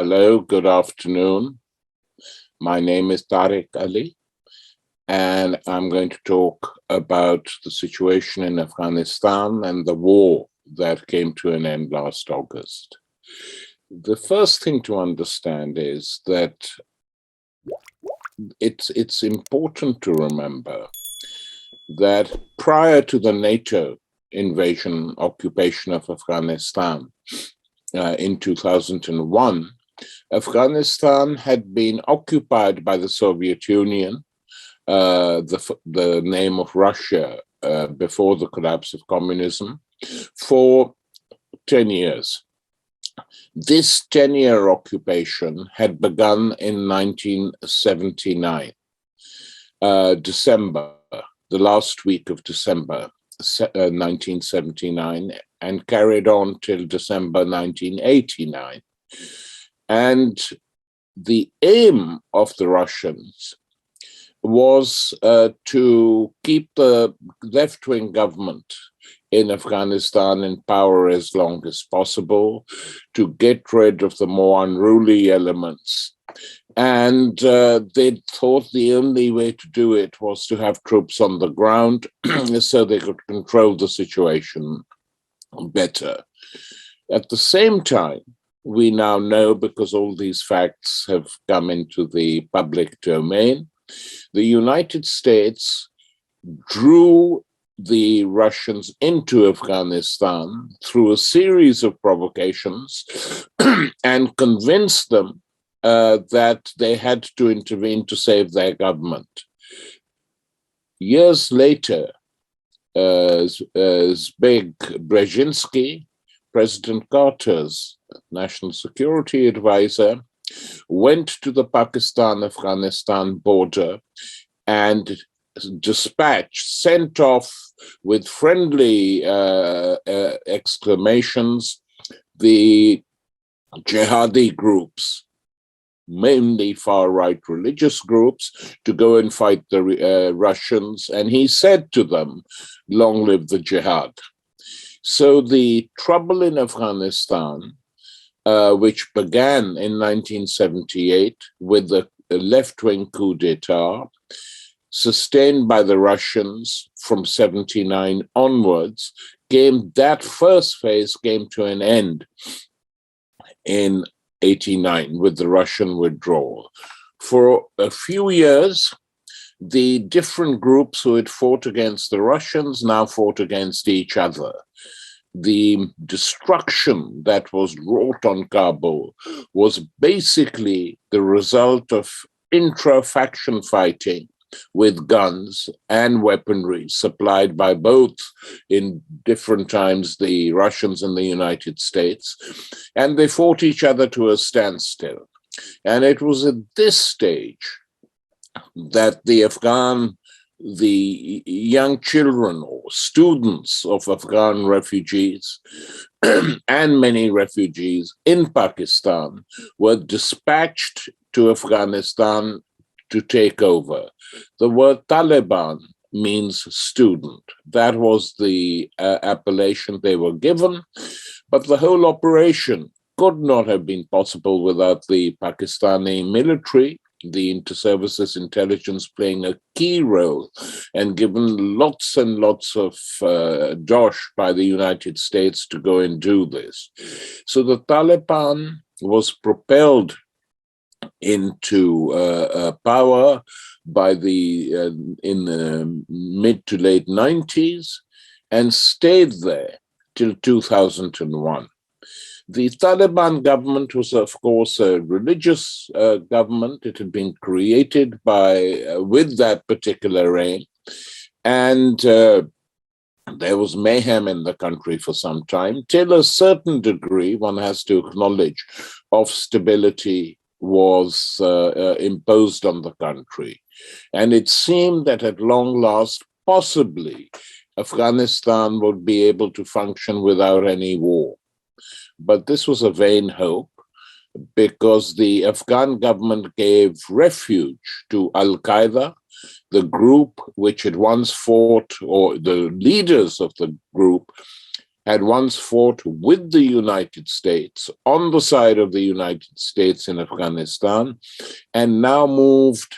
Hello, good afternoon. My name is Tariq Ali, and I'm going to talk about the situation in Afghanistan and the war that came to an end last August. The first thing to understand is that it's important to remember that prior to the NATO invasion, occupation of Afghanistan in 2001, Afghanistan had been occupied by the Soviet Union, the name of Russia before the collapse of communism, for 10 years. This 10-year occupation had begun in 1979, December, the last week of December 1979, and carried on till December 1989. And the aim of the Russians was to keep the left-wing government in Afghanistan in power as long as possible, to get rid of the more unruly elements. And they thought the only way to do it was to have troops on the ground so they could control the situation better. At the same time, we now know, because all these facts have come into the public domain, the United States drew the Russians into Afghanistan through a series of provocations and convinced them that they had to intervene to save their government. Years later, Zbig Brzezinski, President Carter's national security advisor, went to the Pakistan-Afghanistan border and sent off with friendly exclamations the jihadi groups, mainly far-right religious groups, to go and fight the Russians. And he said to them, "Long live the jihad." So the trouble in Afghanistan, which began in 1978 with the left-wing coup d'etat, sustained by the Russians from 79 onwards, that first phase came to an end in 89 with the Russian withdrawal. For a few years, the different groups who had fought against the Russians now fought against each other. The destruction that was wrought on Kabul was basically the result of intra-faction fighting with guns and weaponry supplied by both, in different times, the Russians and the United States, and they fought each other to a standstill. And it was at this stage that the young children or students of Afghan refugees and many refugees in Pakistan were dispatched to Afghanistan to take over. The word Taliban means student. That was the appellation they were given, but the whole operation could not have been possible without the Pakistani military, the inter-services intelligence playing a key role and given lots and lots of dosh by the United States to go and do this. So the Taliban was propelled into power by in the mid to late 90s and stayed there till 2001. The Taliban government was, of course, a religious government. It had been created with that particular aim. And there was mayhem in the country for some time, till a certain degree, one has to acknowledge, of stability was imposed on the country. And it seemed that at long last, possibly, Afghanistan would be able to function without any war. But this was a vain hope, because the Afghan government gave refuge to Al-Qaeda, the group which had once fought, or the leaders of the group had once fought with the United States on the side of the United States in Afghanistan, and now moved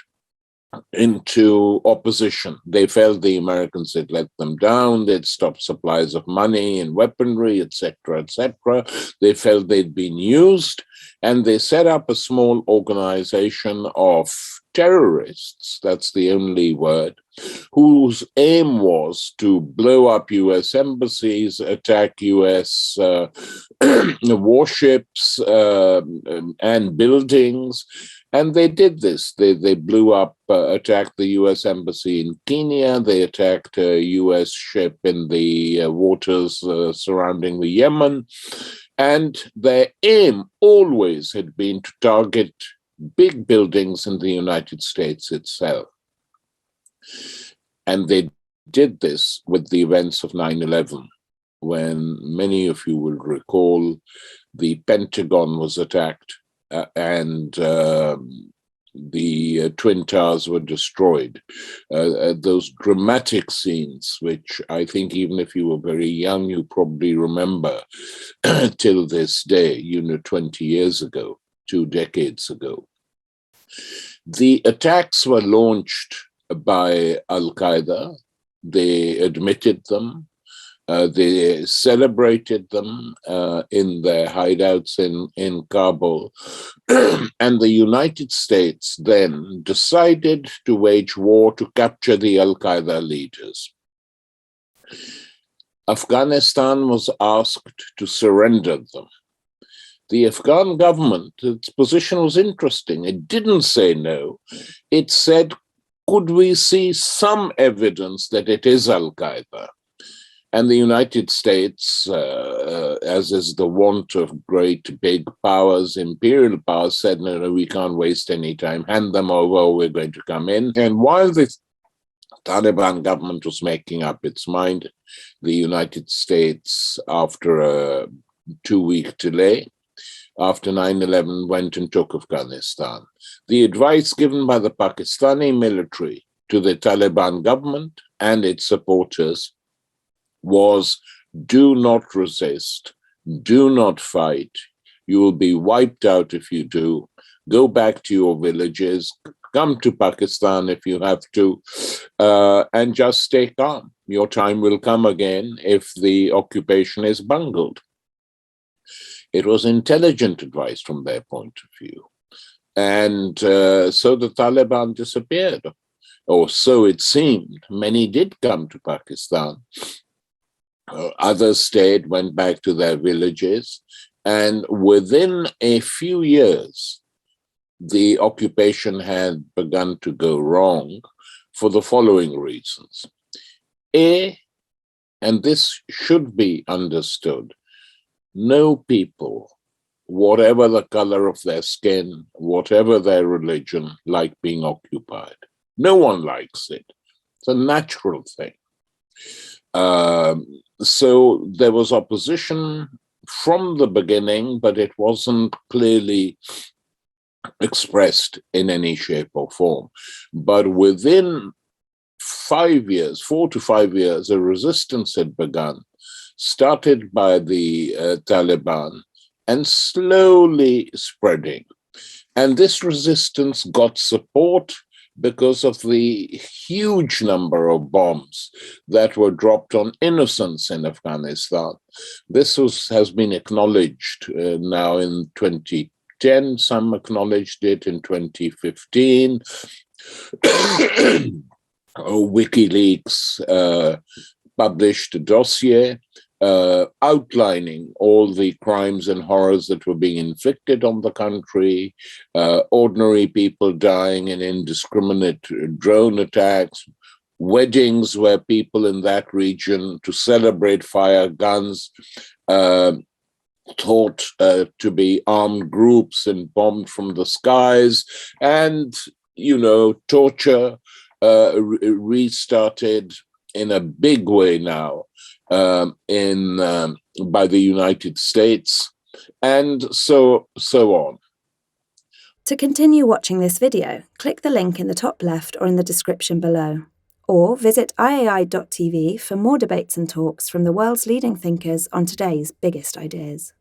into opposition. They felt the Americans had let them down, they'd stopped supplies of money and weaponry, etc., etc. They felt they'd been used, and they set up a small organization of terrorists, that's the only word, whose aim was to blow up US embassies, attack US warships and buildings. And they did this. They blew up, attacked the US embassy in Kenya. They attacked a US ship in the waters surrounding the Yemen. And their aim always had been to target big buildings in the United States itself. And they did this with the events of 9/11, when many of you will recall the Pentagon was attacked and the Twin Towers were destroyed. Those dramatic scenes, which I think even if you were very young, you probably remember till this day, 20 years ago, 2 decades ago. The attacks were launched by Al-Qaeda. They admitted them. They celebrated them in their hideouts in Kabul. And the United States then decided to wage war to capture the Al-Qaeda leaders. Afghanistan was asked to surrender them. The Afghan government, its position was interesting. It didn't say no. It said, could we see some evidence that it is Al-Qaeda? And the United States, as is the wont of great big powers, imperial powers, said, no, we can't waste any time. Hand them over, we're going to come in. And while the Taliban government was making up its mind, the United States, after a 2-week delay, after 9/11, went and took Afghanistan. The advice given by the Pakistani military to the Taliban government and its supporters was, do not resist, do not fight, you will be wiped out if you do, go back to your villages, come to Pakistan if you have to, and just stay calm. Your time will come again if the occupation is bungled. It was intelligent advice from their point of view. And so the Taliban disappeared, or so it seemed. Many did come to Pakistan. Others stayed, went back to their villages, and within a few years, the occupation had begun to go wrong for the following reasons. A, and this should be understood, no people, whatever the color of their skin, whatever their religion, like being occupied. No one likes it. It's a natural thing. So there was opposition from the beginning, but it wasn't clearly expressed in any shape or form. But within 5 years, 4 to 5 years, a resistance had begun, started by the Taliban and slowly spreading. And this resistance got support because of the huge number of bombs that were dropped on innocents in Afghanistan. This has been acknowledged now in 2010. Some acknowledged it in 2015. WikiLeaks published a dossier outlining all the crimes and horrors that were being inflicted on the country, ordinary people dying in indiscriminate drone attacks, weddings where people in that region, to celebrate, fire guns, thought to be armed groups and bombed from the skies, and, torture restarted in a big way now by the United States, and so on. To continue watching this video, click the link in the top left or in the description below. Or visit iai.tv for more debates and talks from the world's leading thinkers on today's biggest ideas.